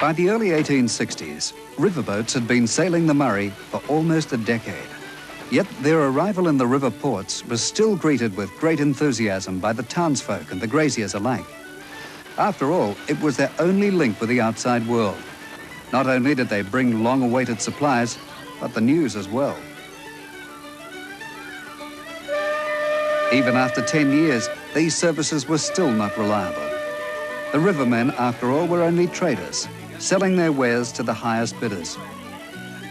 By the early 1860s, riverboats had been sailing the Murray for almost a decade. Yet their arrival in the river ports was still greeted with great enthusiasm by the townsfolk and the graziers alike. After all, it was their only link with the outside world. Not only did they bring long-awaited supplies, but the news as well. Even after 10 years, these services were still not reliable. The rivermen, after all, were only traders, selling their wares to the highest bidders.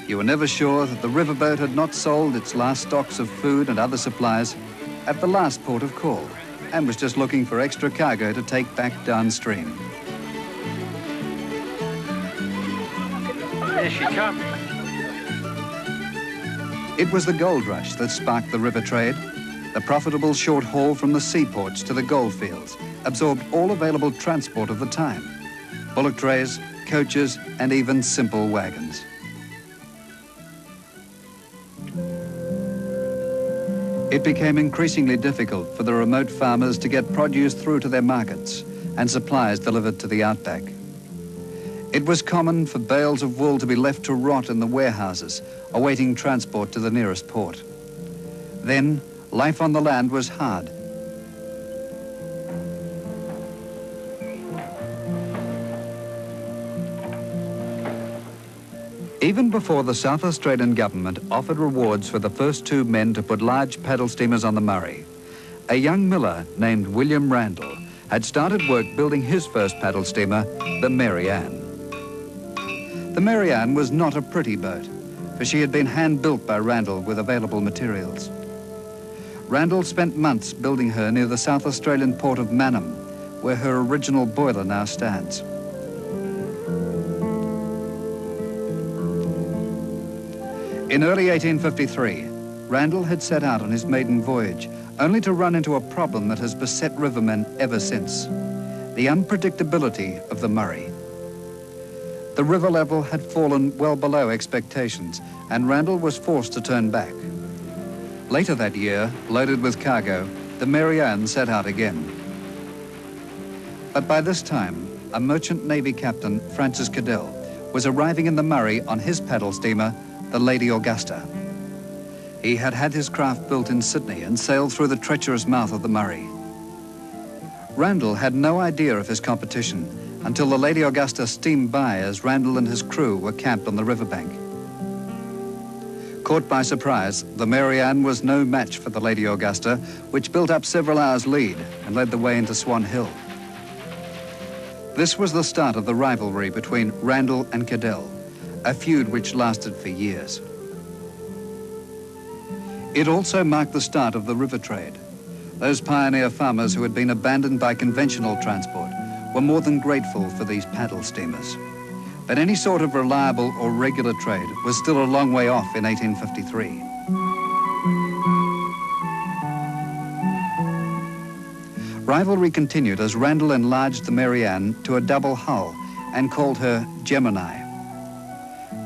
You were never sure that the riverboat had not sold its last stocks of food and other supplies at the last port of call and was just looking for extra cargo to take back downstream. There she comes. It was the gold rush that sparked the river trade. The profitable short haul from the seaports to the goldfields absorbed all available transport of the time: bullock trays, coaches, and even simple wagons. It became increasingly difficult for the remote farmers to get produce through to their markets and supplies delivered to the outback. It was common for bales of wool to be left to rot in the warehouses, awaiting transport to the nearest port. Then, life on the land was hard. Even before the South Australian government offered rewards for the first 2 men to put large paddle steamers on the Murray, a young miller named William Randall had started work building his first paddle steamer, the Mary Ann. The Mary Ann was not a pretty boat, for she had been hand-built by Randall with available materials. Randall spent months building her near the South Australian port of Mannum, where her original boiler now stands. In early 1853, Randall had set out on his maiden voyage, only to run into a problem that has beset rivermen ever since: the unpredictability of the Murray. The river level had fallen well below expectations, and Randall was forced to turn back. Later that year, loaded with cargo, the Mary Ann set out again. But by this time, a merchant Navy captain, Francis Cadell, was arriving in the Murray on his paddle steamer, the Lady Augusta. He had had his craft built in Sydney and sailed through the treacherous mouth of the Murray. Randall had no idea of his competition until the Lady Augusta steamed by as Randall and his crew were camped on the riverbank. Caught by surprise, the Mary Ann was no match for the Lady Augusta, which built up several hours' lead and led the way into Swan Hill. This was the start of the rivalry between Randall and Cadell, a feud which lasted for years. It also marked the start of the river trade. Those pioneer farmers who had been abandoned by conventional transport were more than grateful for these paddle steamers. But any sort of reliable or regular trade was still a long way off in 1853. Rivalry continued as Randall enlarged the Mary Ann to a double hull and called her Gemini.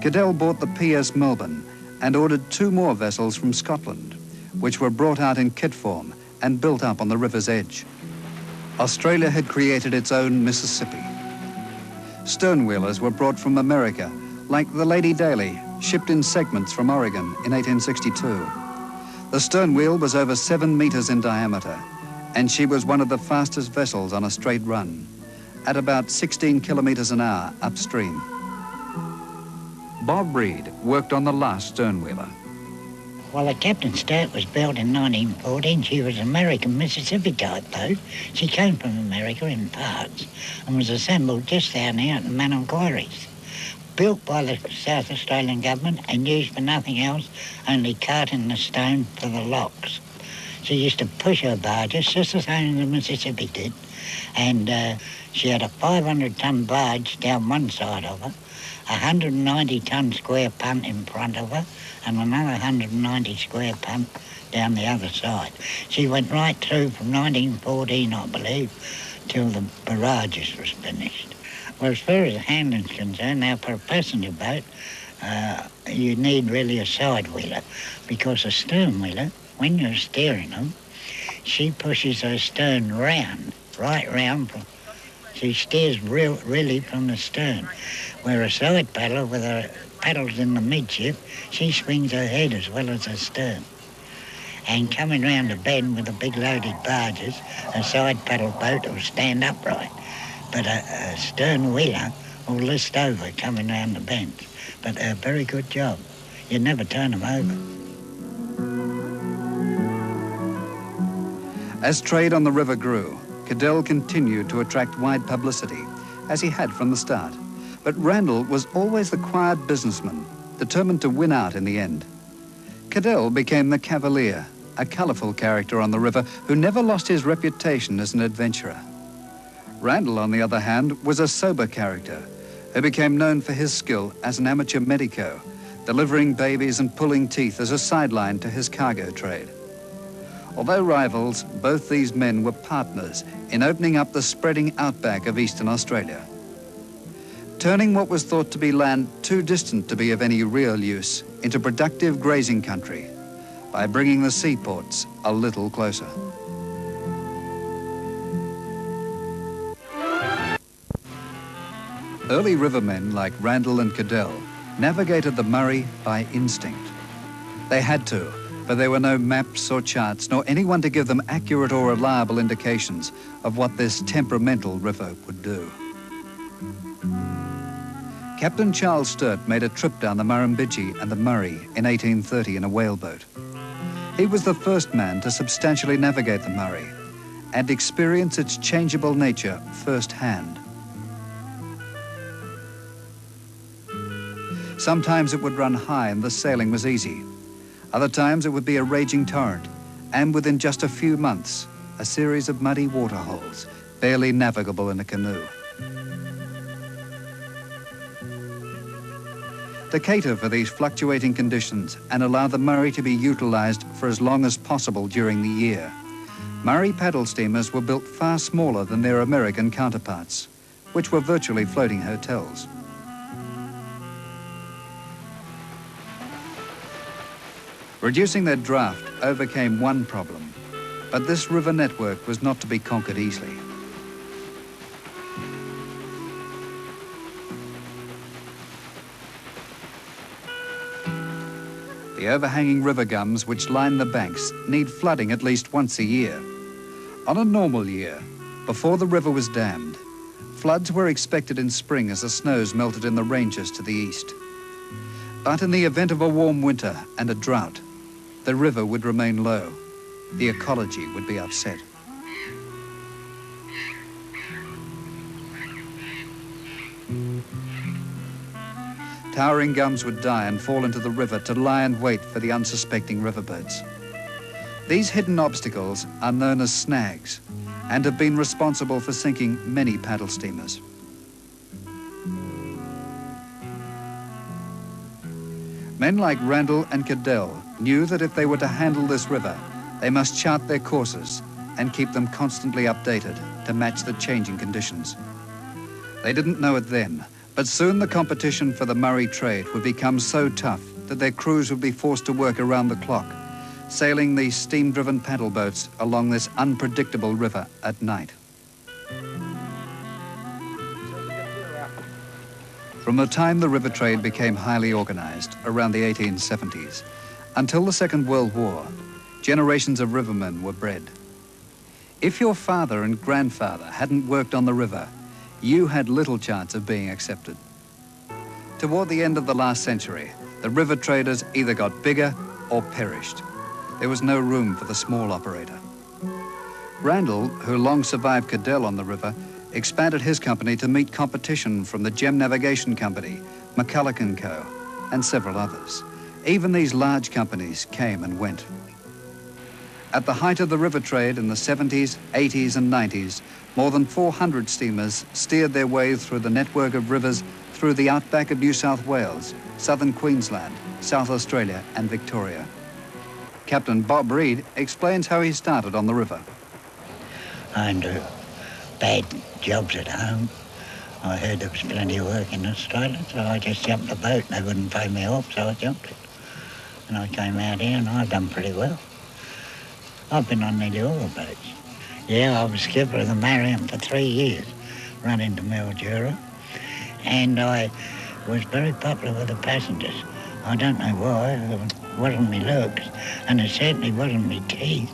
Cadell bought the PS Melbourne and ordered 2 more vessels from Scotland, which were brought out in kit form and built up on the river's edge. Australia had created its own Mississippi. Sternwheelers were brought from America, like the Lady Daly, shipped in segments from Oregon in 1862. The stern wheel was over 7 meters in diameter, and she was one of the fastest vessels on a straight run, at about 16 kilometers an hour upstream. Bob Reed worked on the last sternwheeler. Well, the Captain Sturt was built in 1914. She was an American Mississippi type boat. She came from America in parts and was assembled just down here at the Mannum Quarries. Built by the South Australian government and used for nothing else, only carting the stone for the locks. She used to push her barges just the same as the Mississippi did, and she had a 500-ton barge down one side of her, 190-ton square punt in front of her, and another 190 square punt down the other side. She went right through from 1914, I believe, till the barrages was finished. Well, as far as handling's concerned, now for a passenger boat, you need really a side wheeler, because a stern wheeler, when you're steering them, she pushes her stern round, right round She steers really from the stern, where a side paddler with her paddles in the midship, she swings her head as well as her stern. And coming round a bend with the big loaded barges, a side paddle boat will stand upright, but a stern wheeler will list over coming round the bends. But a very good job. You never turn them over. As trade on the river grew, Cadell continued to attract wide publicity, as he had from the start. But Randall was always the quiet businessman, determined to win out in the end. Cadell became the Cavalier, a colourful character on the river who never lost his reputation as an adventurer. Randall, on the other hand, was a sober character who became known for his skill as an amateur medico, delivering babies and pulling teeth as a sideline to his cargo trade. Although rivals, both these men were partners in opening up the spreading outback of Eastern Australia, turning what was thought to be land too distant to be of any real use into productive grazing country by bringing the seaports a little closer. Early rivermen like Randall and Cadell navigated the Murray by instinct. They had to, but there were no maps or charts, nor anyone to give them accurate or reliable indications of what this temperamental river would do. Captain Charles Sturt made a trip down the Murrumbidgee and the Murray in 1830 in a whaleboat. He was the first man to substantially navigate the Murray and experience its changeable nature firsthand. Sometimes it would run high and the sailing was easy. Other times it would be a raging torrent, and within just a few months, a series of muddy waterholes, barely navigable in a canoe. To cater for these fluctuating conditions and allow the Murray to be utilised for as long as possible during the year, Murray paddle steamers were built far smaller than their American counterparts, which were virtually floating hotels. Reducing their draft overcame one problem, but this river network was not to be conquered easily. The overhanging river gums which line the banks need flooding at least once a year. On a normal year, before the river was dammed, floods were expected in spring as the snows melted in the ranges to the east. But in the event of a warm winter and a drought, the river would remain low. The ecology would be upset. Towering gums would die and fall into the river to lie and wait for the unsuspecting riverboats. These hidden obstacles are known as snags and have been responsible for sinking many paddle steamers. Men like Randall and Cadell knew that if they were to handle this river, they must chart their courses and keep them constantly updated to match the changing conditions. They didn't know it then, but soon the competition for the Murray trade would become so tough that their crews would be forced to work around the clock, sailing these steam-driven paddle boats along this unpredictable river at night. From the time the river trade became highly organized, around the 1870s, until the Second World War, generations of rivermen were bred. If your father and grandfather hadn't worked on the river, you had little chance of being accepted. Toward the end of the last century, the river traders either got bigger or perished. There was no room for the small operator. Randall, who long survived Cadell on the river, expanded his company to meet competition from the Gem Navigation Company, McCulloch & Co., and several others. Even these large companies came and went. At the height of the river trade in the 70s, 80s and 90s, more than 400 steamers steered their way through the network of rivers through the outback of New South Wales, southern Queensland, South Australia and Victoria. Captain Bob Reed explains how he started on the river. Under bad jobs at home, I heard there was plenty of work in Australia, so I just jumped the boat and they wouldn't pay me off, so I jumped it. And I came out here and I've done pretty well. I've been on nearly all the boats. Yeah, I was skipper of the Marion for 3 years, running to Mildura, and I was very popular with the passengers. I don't know why. It wasn't my looks, and it certainly wasn't my teeth.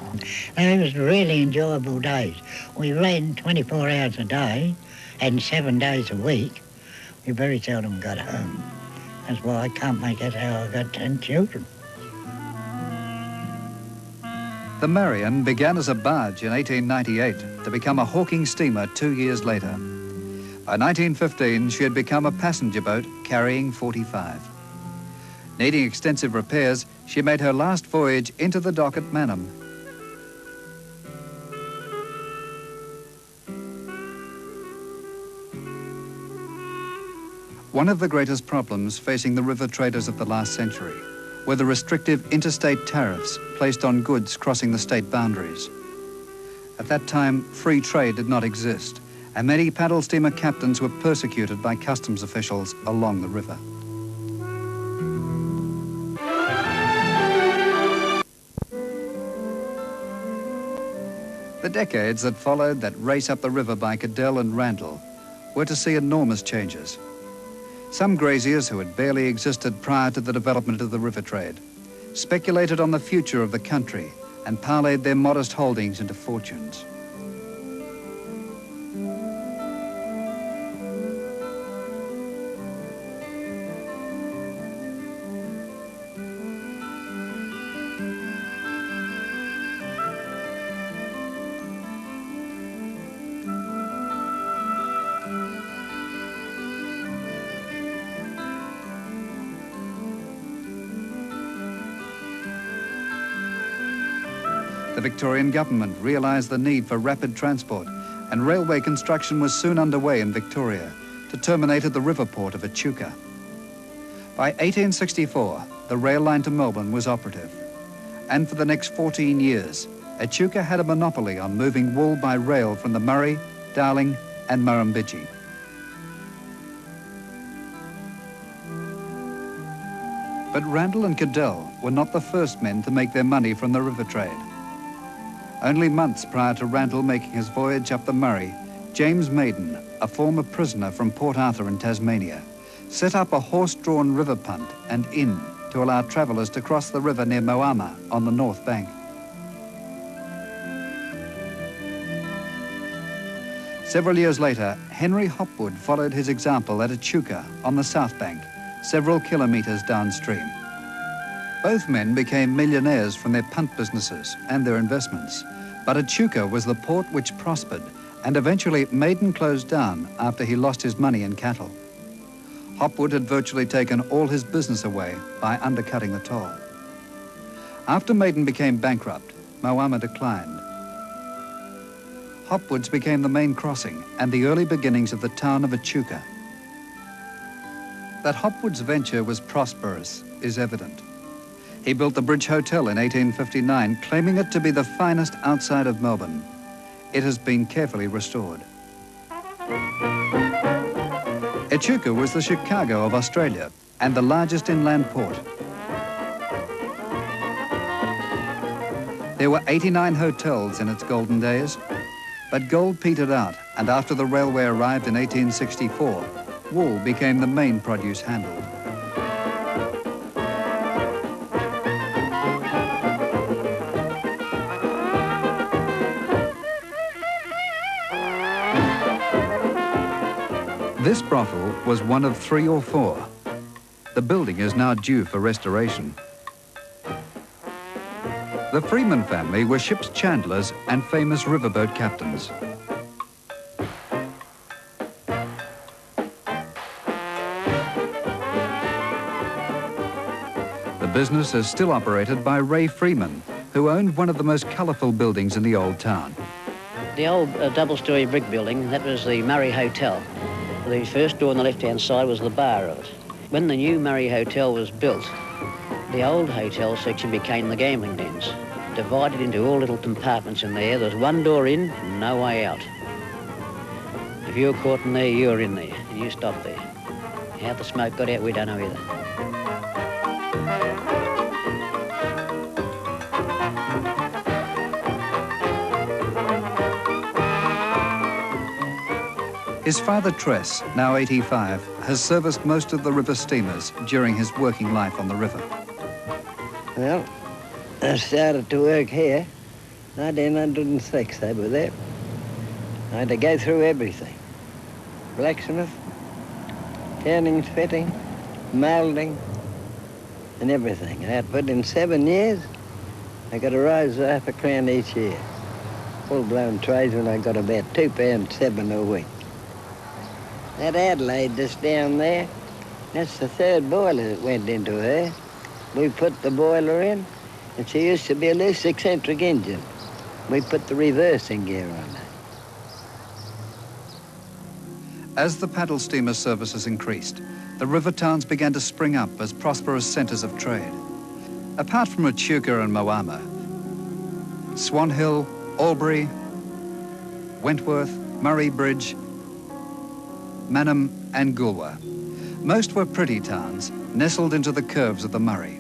It was really enjoyable days. We ran 24 hours a day and 7 days a week. We very seldom got home. That's why I can't make out how I got 10 children. The Marion began as a barge in 1898 to become a hawking steamer 2 years later. By 1915, she had become a passenger boat carrying 45. Needing extensive repairs, she made her last voyage into the dock at Mannum. One of the greatest problems facing the river traders of the last century were the restrictive interstate tariffs placed on goods crossing the state boundaries. At that time, free trade did not exist, and many paddle steamer captains were persecuted by customs officials along the river. The decades that followed that race up the river by Cadell and Randall were to see enormous changes. Some graziers who had barely existed prior to the development of the river trade speculated on the future of the country and parlayed their modest holdings into fortunes. The Victorian government realised the need for rapid transport, and railway construction was soon underway in Victoria to terminate at the river port of Echuca. By 1864, the rail line to Melbourne was operative, and for the next 14 years, Echuca had a monopoly on moving wool by rail from the Murray, Darling and Murrumbidgee. But Randall and Cadell were not the first men to make their money from the river trade. Only months prior to Randall making his voyage up the Murray, James Maiden, a former prisoner from Port Arthur in Tasmania, set up a horse-drawn river punt and inn to allow travellers to cross the river near Moama on the north bank. Several years later, Henry Hopwood followed his example at Echuca on the south bank, several kilometres downstream. Both men became millionaires from their punt businesses and their investments, but Echuca was the port which prospered, and eventually Maiden closed down after he lost his money in cattle. Hopwood had virtually taken all his business away by undercutting the toll. After Maiden became bankrupt, Moama declined. Hopwood's became the main crossing and the early beginnings of the town of Echuca. That Hopwood's venture was prosperous is evident. He built the Bridge Hotel in 1859, claiming it to be the finest outside of Melbourne. It has been carefully restored. Echuca was the Chicago of Australia and the largest inland port. There were 89 hotels in its golden days, but gold petered out, and after the railway arrived in 1864, wool became the main produce handled. This brothel was one of 3 or 4. The building is now due for restoration. The Freeman family were ship's chandlers and famous riverboat captains. The business is still operated by Ray Freeman, who owned one of the most colourful buildings in the old town. The old double-storey brick building, that was the Murray Hotel. The first door on the left-hand side was the bar of it. When the new Murray Hotel was built, the old hotel section became the gambling dens, divided into all little compartments in there. There's one door in, no way out. If you were caught in there, you were in there, and you stopped there. How the smoke got out, we don't know either. His father Tress, now 85, has serviced most of the river steamers during his working life on the river. Well, I started to work here 1906, they were there. I had to go through everything. Blacksmith, turning, fitting, moulding, and everything. I had put in 7 years. I got a rise of £0.5 each year. Full-blown tradesman, I got about £2.7 a week. That Adelaide just down there, that's the third boiler that went into her. We put the boiler in, and she used to be a loose eccentric engine. We put the reversing gear on her. As the paddle steamer services increased, the river towns began to spring up as prosperous centres of trade. Apart from Echuca and Moama, Swan Hill, Albury, Wentworth, Murray Bridge, Mannum and Goolwa. Most were pretty towns, nestled into the curves of the Murray.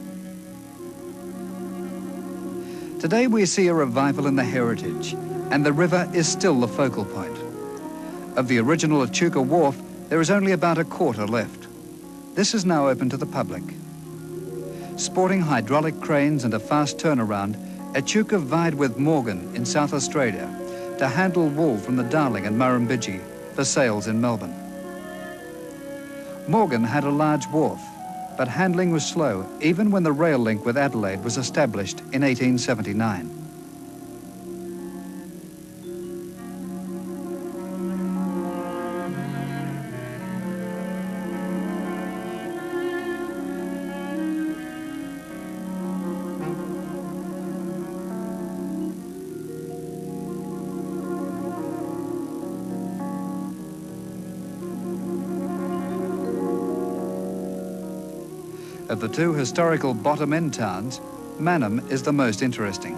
Today we see a revival in the heritage, and the river is still the focal point. Of the original Echuca wharf, there is only about a quarter left. This is now open to the public. Sporting hydraulic cranes and a fast turnaround, Echuca vied with Morgan in South Australia to handle wool from the Darling and Murrumbidgee for sales in Melbourne. Morgan had a large wharf, but handling was slow even when the rail link with Adelaide was established in 1879. Of the two historical bottom-end towns, Mannum is the most interesting.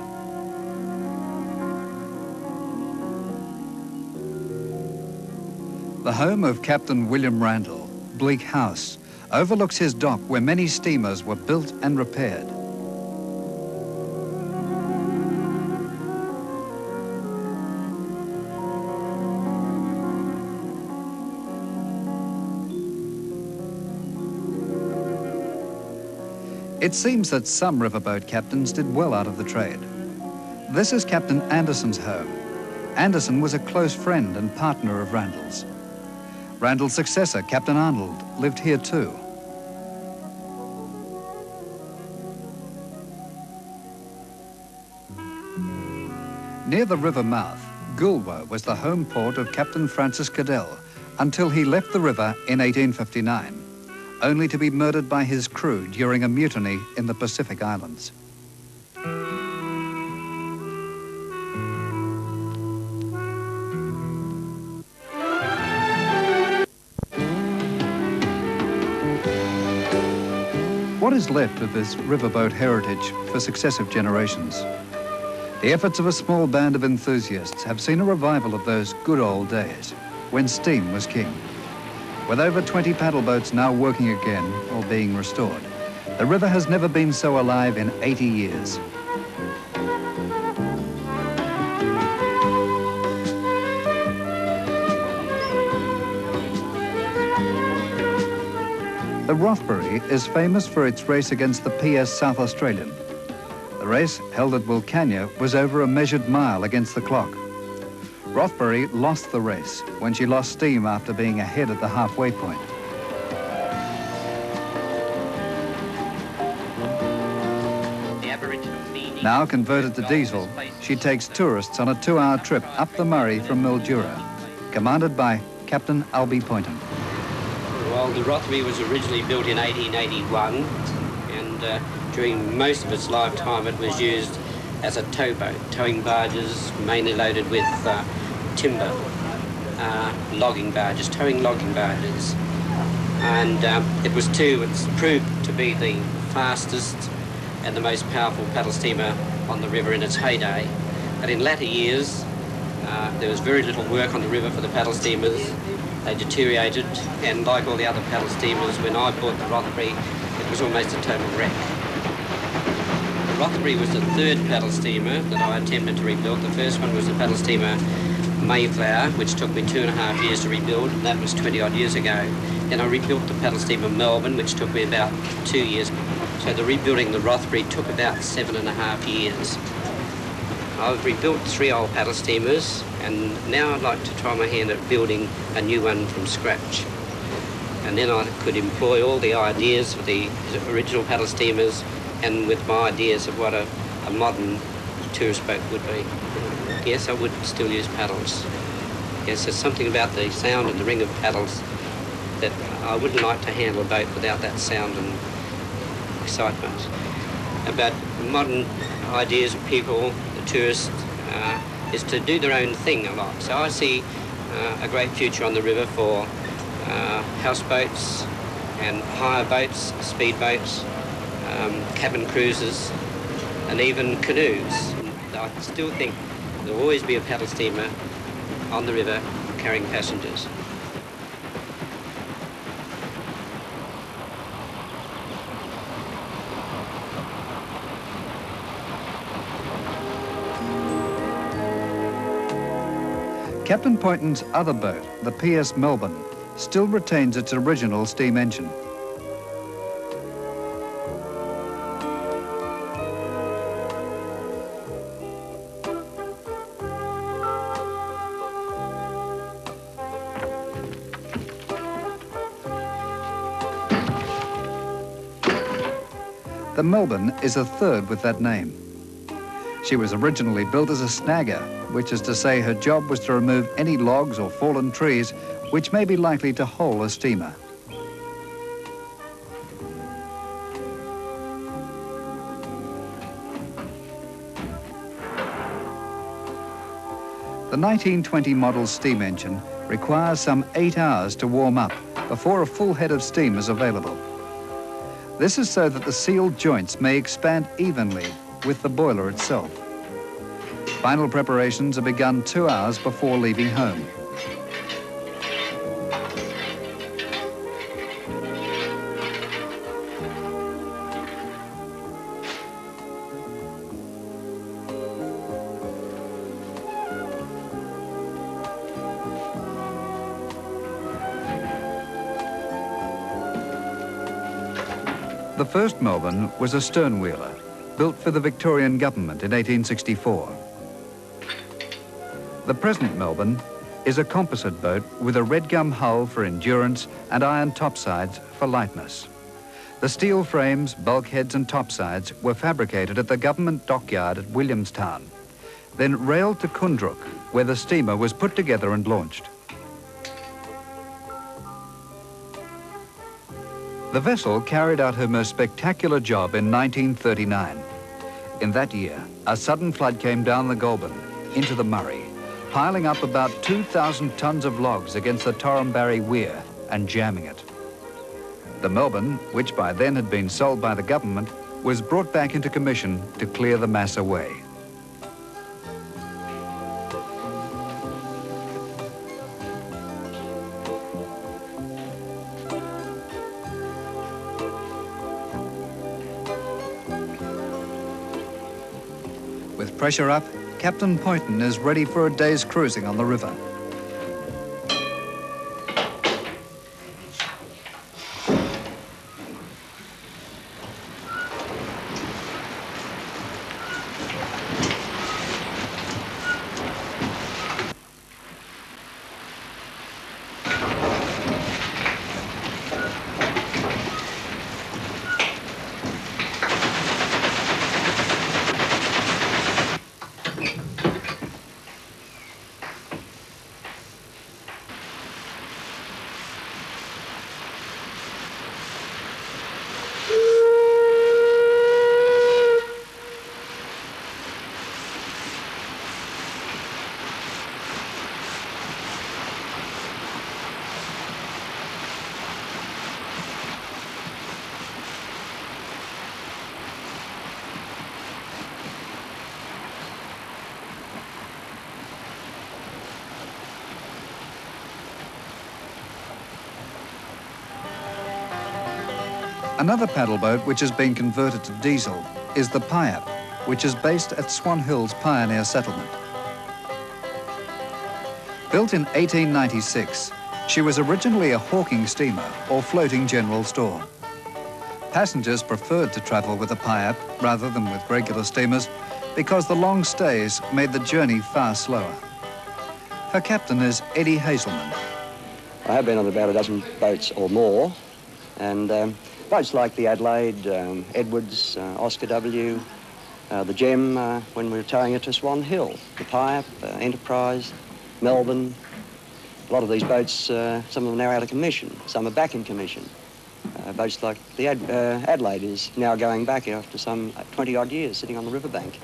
The home of Captain William Randall, Bleak House, overlooks his dock where many steamers were built and repaired. It seems that some riverboat captains did well out of the trade. This is Captain Anderson's home. Anderson was a close friend and partner of Randall's. Randall's successor, Captain Arnold, lived here too. Near the river mouth, Goolwa was the home port of Captain Francis Cadell until he left the river in 1859. Only to be murdered by his crew during a mutiny in the Pacific Islands. What is left of this riverboat heritage for successive generations? The efforts of a small band of enthusiasts have seen a revival of those good old days when steam was king. With over 20 paddle boats now working again or being restored, the river has never been so alive in 80 years. The Rothbury is famous for its race against the PS South Australian. The race, held at Wilcannia, was over a measured mile against the clock. Rothbury lost the race when she lost steam after being ahead at the halfway point. Now converted to diesel, she takes tourists on a 2-hour trip up the Murray from Mildura, commanded by Captain Albie Poynton. Well, the Rothbury was originally built in 1881, and during most of its lifetime it was used as a towboat, towing barges mainly loaded with timber, logging barges, towing logging barges. And it's proved to be the fastest and the most powerful paddle steamer on the river in its heyday. But in latter years, there was very little work on the river for the paddle steamers. They deteriorated, and like all the other paddle steamers, when I bought the Rothbury, it was almost a total wreck. The Rothbury was the third paddle steamer that I attempted to rebuild. The first one was the paddle steamer Mayflower, which took me 2.5 years to rebuild, and that was 20 odd years ago. Then I rebuilt the paddle steamer Melbourne, which took me about 2 years. So the rebuilding the Rothbury took about 7.5 years. I've rebuilt 3 old paddle steamers, and now I'd like to try my hand at building a new one from scratch. And then I could employ all the ideas of the original paddle steamers and with my ideas of what a modern tourist boat would be. Yes, I would still use paddles. Yes, there's something about the sound and the ring of paddles that I wouldn't like to handle a boat without that sound and excitement. About modern ideas of people, the tourists, is to do their own thing a lot. So I see a great future on the river for houseboats and hire boats, speedboats, cabin cruises, and even canoes. I still think there will always be a paddle steamer on the river carrying passengers. Captain Poynton's other boat, the PS Melbourne, still retains its original steam engine. The Melbourne is a third with that name. She was originally built as a snagger, which is to say her job was to remove any logs or fallen trees which may be likely to hole a steamer. The 1920 model steam engine requires some 8 hours to warm up before a full head of steam is available. This is so that the sealed joints may expand evenly with the boiler itself. Final preparations are begun 2 hours before leaving home. The first Melbourne was a sternwheeler, built for the Victorian government in 1864. The present Melbourne is a composite boat with a red gum hull for endurance and iron topsides for lightness. The steel frames, bulkheads and topsides were fabricated at the government dockyard at Williamstown, then railed to Kundruk, where the steamer was put together and launched. The vessel carried out her most spectacular job in 1939. In that year, a sudden flood came down the Goulburn into the Murray, piling up about 2,000 tons of logs against the Torrumbarry Weir and jamming it. The Melbourne, which by then had been sold by the government, was brought back into commission to clear the mass away. With pressure up, Captain Poynton is ready for a day's cruising on the river. Another paddle boat which has been converted to diesel is the Piap, which is based at Swan Hill's Pioneer Settlement. Built in 1896, she was originally a hawking steamer or floating general store. Passengers preferred to travel with a Piap rather than with regular steamers because the long stays made the journey far slower. Her captain is Eddie Hazelman. I have been on about a dozen boats or more, and boats like the Adelaide, Edwards, Oscar W, the Gem when we were towing it to Swan Hill, the Pipe, Enterprise, Melbourne. A lot of these boats, some of them are now out of commission, some are back in commission. Boats like the Adelaide is now going back after some 20-odd years sitting on the riverbank,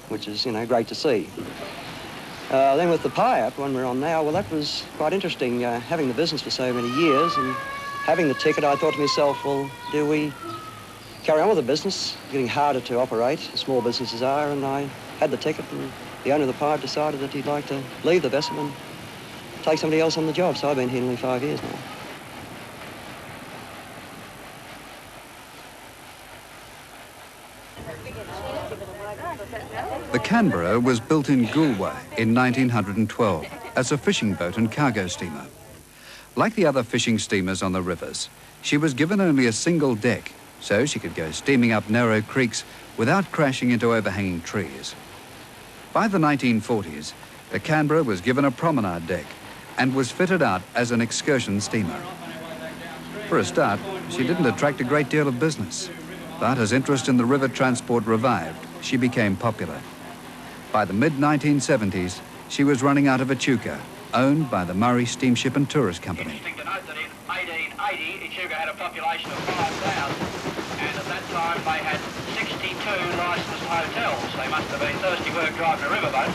which is, great to see. Then with the Pipe, one we're on now, well, that was quite interesting, having the business for so many years and having the ticket. I thought to myself, well, do we carry on with the business? Getting harder to operate, small businesses are, and I had the ticket, and the owner of the Pipe decided that he'd like to leave the vessel and take somebody else on the job, so I've been here nearly 5 years now. The Canberra was built in Goolwa in 1912 as a fishing boat and cargo steamer. Like the other fishing steamers on the rivers, she was given only a single deck, so she could go steaming up narrow creeks without crashing into overhanging trees. By the 1940s, the Canberra was given a promenade deck and was fitted out as an excursion steamer. For a start, she didn't attract a great deal of business, but as interest in the river transport revived, she became popular. By the mid-1970s, she was running out of Echuca, owned by the Murray Steamship and Tourist Company. Interesting to note that in 1880, Echuca had a population of 5,000, and at that time they had 62 licensed hotels. They must have been thirsty work driving a riverboat.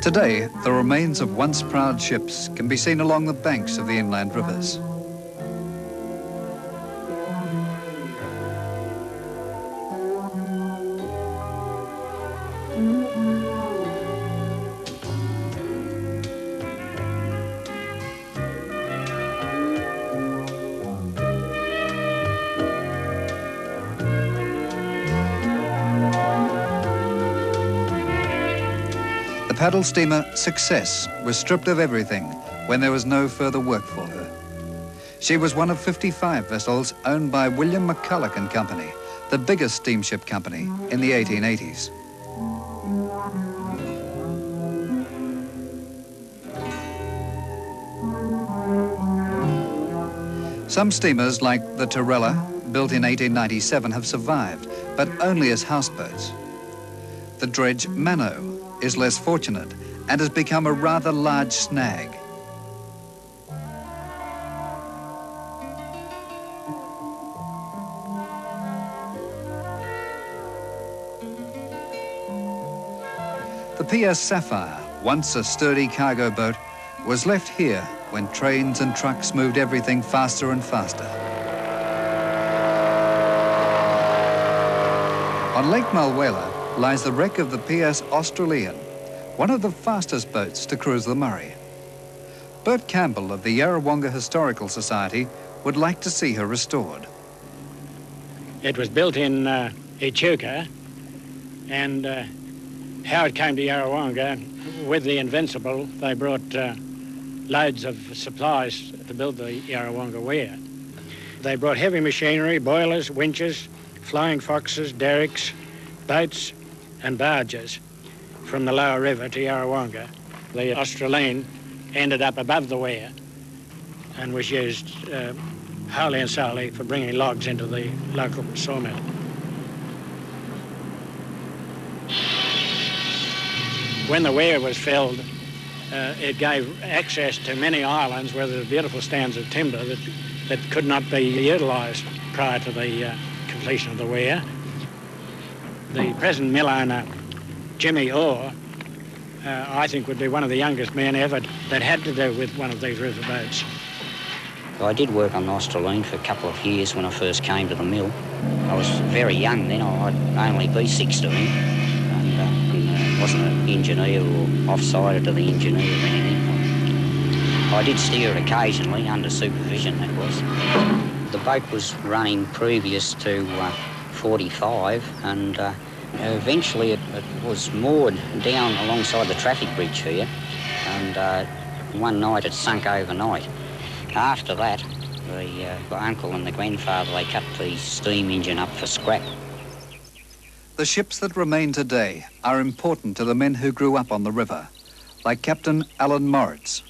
Today, the remains of once proud ships can be seen along the banks of the inland rivers. The paddle steamer Success was stripped of everything when there was no further work for her. She was one of 55 vessels owned by William McCulloch and Company, the biggest steamship company in the 1880s. Some steamers like the Torella, built in 1897, have survived, but only as houseboats. The dredge Mano is less fortunate and has become a rather large snag. The PS Sapphire, once a sturdy cargo boat, was left here when trains and trucks moved everything faster and faster. On Lake Mulwala lies the wreck of the PS Australian, one of the fastest boats to cruise the Murray. Bert Campbell of the Yarrawonga Historical Society would like to see her restored. It was built in Echuca, and how it came to Yarrawonga, with the Invincible, they brought loads of supplies to build the Yarrawonga weir. They brought heavy machinery, boilers, winches, flying foxes, derricks, boats and barges from the lower river to Yarrawonga. The Australian ended up above the weir and was used wholly and solely for bringing logs into the local sawmill. When the weir was filled, it gave access to many islands where there were beautiful stands of timber that could not be utilised prior to the completion of the weir. The present mill owner, Jimmy Orr, I think would be one of the youngest men ever that had to do with one of these riverboats. I did work on the Australian for a couple of years when I first came to the mill. I was very young then, I'd only be 16, and wasn't an engineer or off-sided to the engineer or anything. I did steer it occasionally, under supervision that was. The boat was running previous to 1945, and eventually it was moored down alongside the traffic bridge here, and one night it sunk overnight. After that, the uncle and the grandfather, they cut the steam engine up for scrap. The ships that remain today are important to the men who grew up on the river, like Captain Alan Moritz.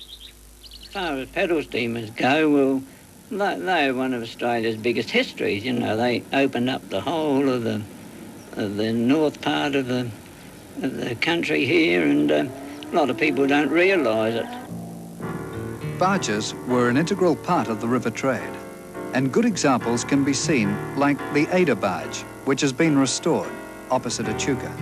As far as paddle steamers go, well, they're one of Australia's biggest histories. You know, they opened up the whole of the north part of the country here, and a lot of people don't realise it. Barges were an integral part of the river trade, and good examples can be seen like the Ada barge, which has been restored opposite Echuca.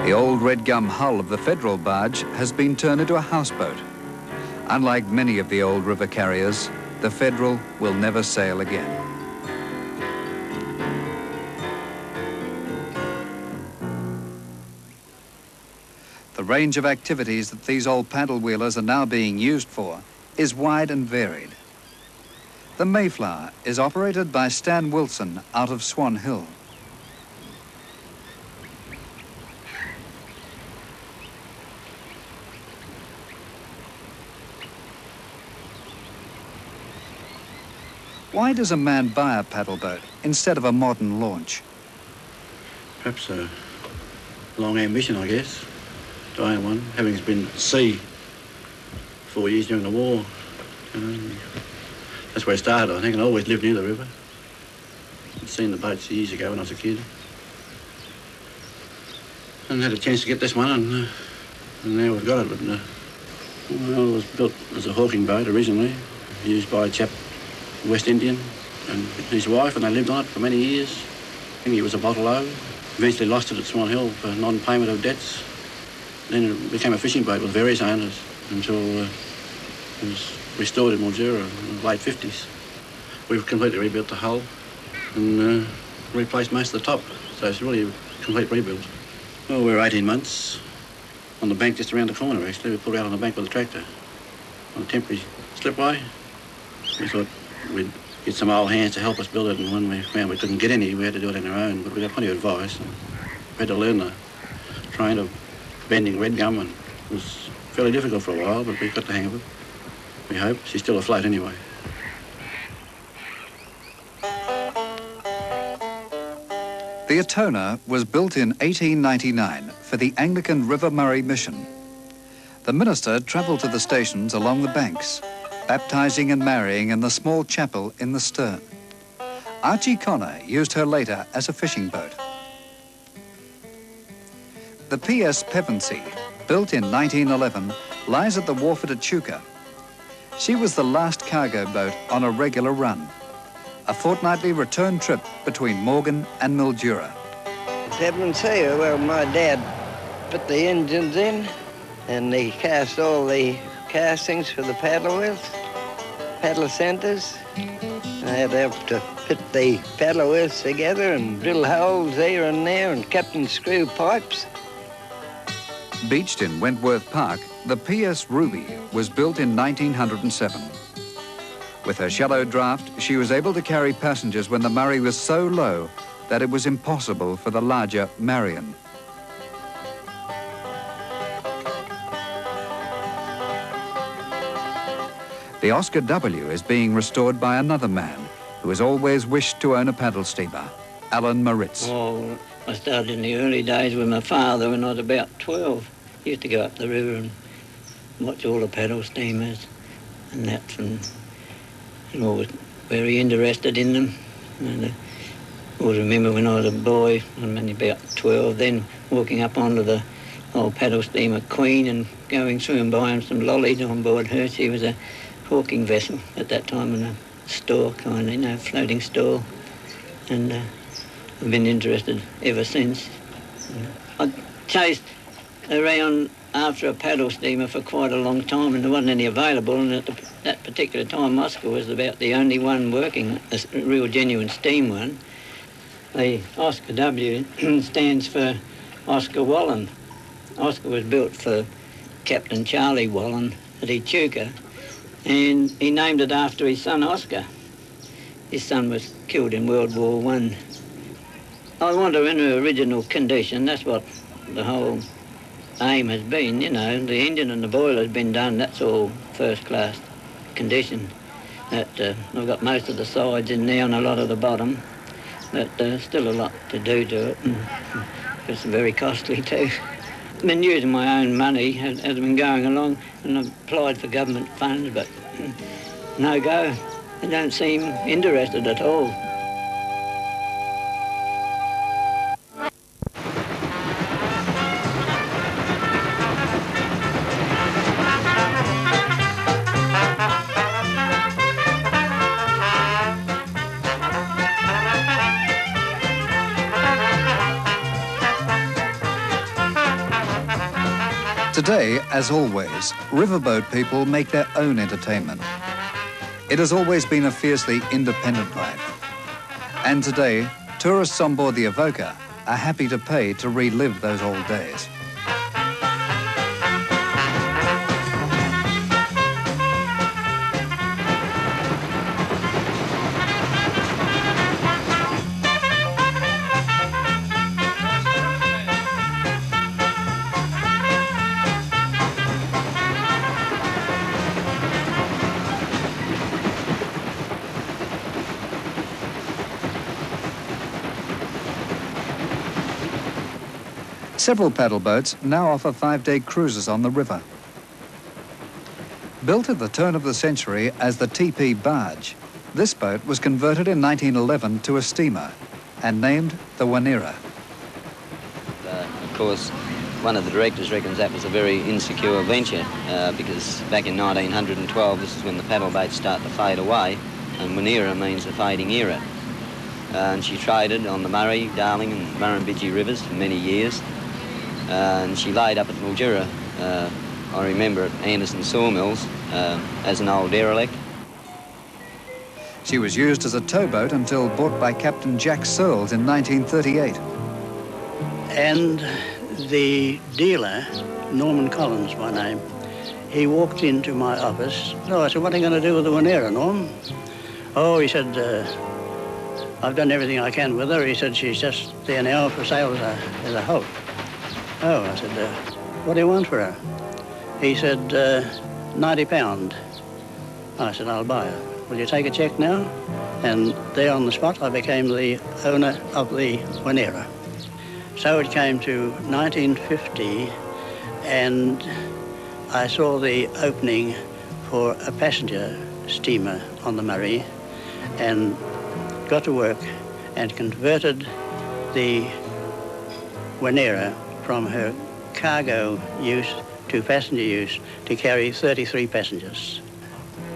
The old red gum hull of the Federal barge has been turned into a houseboat. Unlike many of the old river carriers, the Federal will never sail again. The range of activities that these old paddle wheelers are now being used for is wide and varied. The Mayflower is operated by Stan Wilson out of Swan Hill. Why does a man buy a paddle boat instead of a modern launch? Perhaps a long ambition, I guess, to own one, having been at sea 4 years during the war. That's where it started, I think, and I always lived near the river. I'd seen the boats years ago when I was a kid. And had a chance to get this one, and now we've got it. But, well, it was built as a hawking boat originally, used by a chap, West Indian, and his wife, and they lived on it for many years. I think he was a bottle-o. Eventually lost it at Swan Hill for non-payment of debts. Then it became a fishing boat with various owners until it was restored in Mildura in the late 50s. We've completely rebuilt the hull and replaced most of the top, so it's really a complete rebuild. Well, we're 18 months on the bank just around the corner, actually. We pulled out on the bank with a tractor on a temporary slipway. We thought we'd get some old hands to help us build it, and when we found we couldn't get any, we had to do it on our own, but we got plenty of advice. And we had to learn the train of bending red gum, and it was fairly difficult for a while, but we got the hang of it. We hope. She's still afloat anyway. The Atona was built in 1899 for the Anglican River Murray mission. The minister travelled to the stations along the banks, baptising and marrying in the small chapel in the stern. Archie Connor used her later as a fishing boat. The PS Pevensey, built in 1911, lies at the wharf at Echuca. She was the last cargo boat on a regular run, a fortnightly return trip between Morgan and Mildura. Pevensey, well, my dad put the engines in, and he cast all the castings for the paddle wheels, paddle centres. I had to help to fit the paddle wheels together and drill holes here and there and cut and screw pipes. Beached in Wentworth Park, the PS Ruby was built in 1907. With her shallow draft, she was able to carry passengers when the Murray was so low that it was impossible for the larger Marion. The Oscar W is being restored by another man who has always wished to own a paddle steamer, Alan Moritz. Oh, I started in the early days with my father when I was about 12. He used to go up the river and watch all the paddle steamers and that, and I was very interested in them. And I always remember when I was a boy, I'm only about 12 then, walking up onto the old paddle steamer Queen and going through and buying some lollies on board her. She was a hawking vessel at that time, in a store kind of, you know, floating store. And I've been interested ever since. I chased around after a paddle steamer for quite a long time, and there wasn't any available, and at that particular time Oscar was about the only one working, a real genuine steam one. The Oscar W stands for Oscar Wallen. Oscar was built for Captain Charlie Wallen at Echuca, and he named it after his son Oscar. His son was killed in World War I. I want her in her original condition. That's what the whole aim has been, you know. The engine and the boiler's been done. That's all first-class condition. I've got most of the sides in there and a lot of the bottom, but still a lot to do to it, and it's very costly too. I've been using my own money as I've been going along, and I've applied for government funds, but no go. They don't seem interested at all. Today, as always, riverboat people make their own entertainment. It has always been a fiercely independent life. And today, tourists on board the Avoca are happy to pay to relive those old days. Several paddle boats now offer 5-day cruises on the river. Built at the turn of the century as the TP barge, this boat was converted in 1911 to a steamer and named the Wanera. Of course, one of the directors reckons that was a very insecure venture because back in 1912, this is when the paddle boats start to fade away, and Wanera means the fading era. And she traded on the Murray, Darling and Murrumbidgee rivers for many years. And she laid up at Mildura, I remember at Anderson Sawmills, as an old derelict. She was used as a towboat until bought by Captain Jack Searles in 1938. And the dealer, Norman Collins by name, he walked into my office. So I said, "What are you going to do with the Wanera, Norm?" "Oh," he said, "I've done everything I can with her." He said, "She's just there now for sale as a hulk." "Oh," I said, "What do you want for her?" He said, £90. I said, "I'll buy her. Will you take a cheque now?" And there on the spot, I became the owner of the Wanera. So it came to 1950, and I saw the opening for a passenger steamer on the Murray, and got to work and converted the Wanera from her cargo use to passenger use to carry 33 passengers.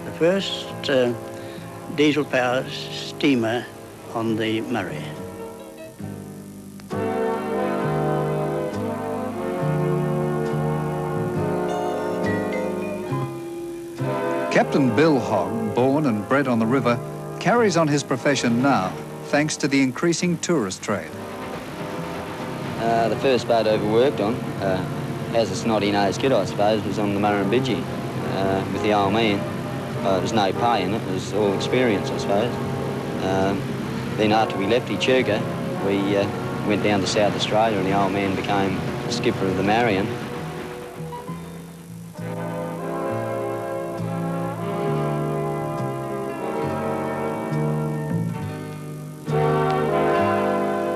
The first diesel-powered steamer on the Murray. Captain Bill Hogg, born and bred on the river, carries on his profession now, thanks to the increasing tourist trade. The first boat I ever worked on, as a snotty-nosed kid, I suppose, was on the Murrumbidgee with the old man. There was no pay in it, it was all experience, I suppose. Then after we left Echuca, we went down to South Australia, and the old man became the skipper of the Marion.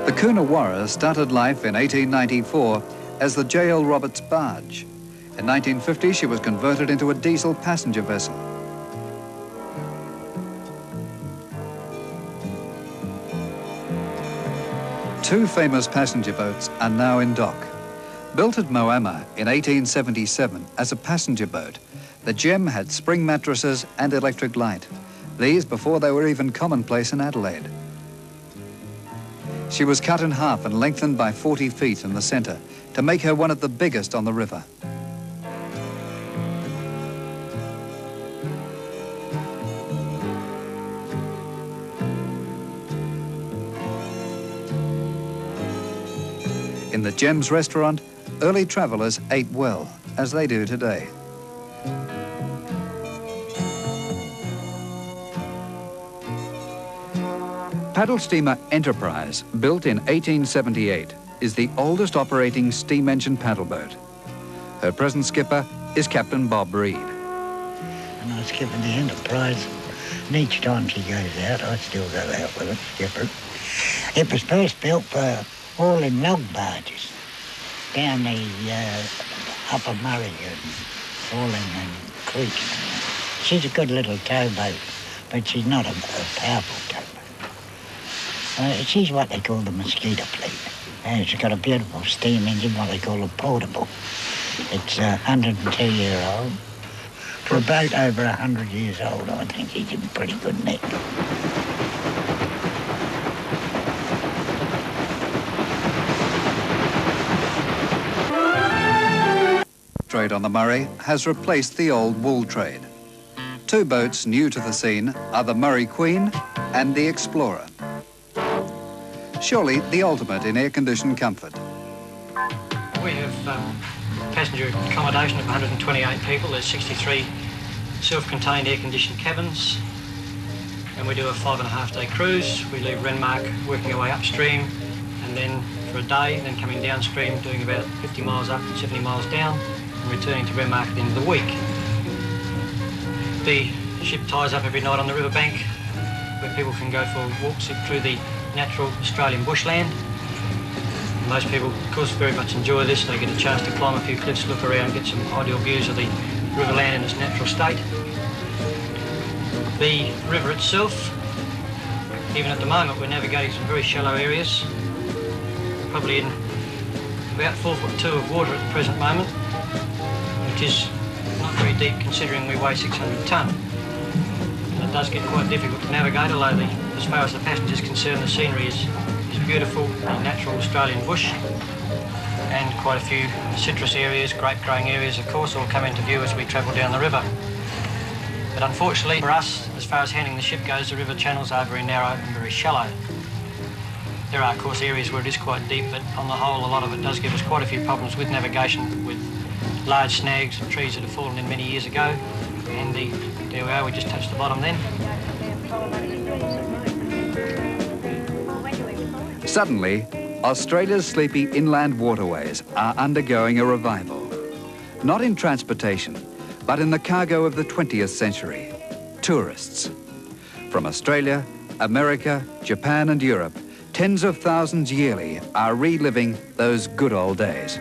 The Coonawarra started life in 1894 as the J.L. Roberts barge. In 1950, she was converted into a diesel passenger vessel. Two famous passenger boats are now in dock. Built at Moama in 1877 as a passenger boat, the Gem had spring mattresses and electric light. These before they were even commonplace in Adelaide. She was cut in half and lengthened by 40 feet in the centre to make her one of the biggest on the river. In the Gems restaurant, early travellers ate well, as they do today. Paddle steamer Enterprise, built in 1878, is the oldest operating steam engine paddle boat. Her present skipper is Captain Bob Reed. And I skip in the Enterprise, and each time she goes out, I still go out with it, skipper. It was first built for hauling log barges down the Upper Murray and hauling and creeks. She's a good little towboat, but she's not a powerful towboat. She's what they call the mosquito fleet. And she's got a beautiful steam engine, what they call a portable. It's 102-year-old. For a boat over 100 years old, I think she's in pretty good nick. Trade on the Murray has replaced the old wool trade. Two boats new to the scene are the Murray Queen and the Explorer. Surely the ultimate in air-conditioned comfort. We have passenger accommodation of 128 people. There's 63 self-contained air-conditioned cabins. And we do a 5.5-day cruise. We leave Renmark working our way upstream, and then for a day, then coming downstream, doing about 50 miles up, 70 miles down, and returning to Renmark at the end of the week. The ship ties up every night on the riverbank, where people can go for walks through the natural Australian bushland. And most people, of course, very much enjoy this. They get a chance to climb a few cliffs, look around, get some ideal views of the riverland in its natural state. The river itself, even at the moment, we're navigating some very shallow areas, probably in about 4'2" of water at the present moment, which is not very deep considering we weigh 600 tonne. And it does get quite difficult to navigate, although as far as the passenger is concerned, the scenery is beautiful, the natural Australian bush, and quite a few citrus areas, grape growing areas, of course, all come into view as we travel down the river. But unfortunately for us, as far as handling the ship goes, the river channels are very narrow and very shallow. There are, of course, areas where it is quite deep, but on the whole, a lot of it does give us quite a few problems with navigation, with large snags and trees that have fallen in many years ago. And there we are, we just touched the bottom then. Suddenly, Australia's sleepy inland waterways are undergoing a revival. Not in transportation, but in the cargo of the 20th century, tourists. From Australia, America, Japan and Europe, tens of thousands yearly are reliving those good old days.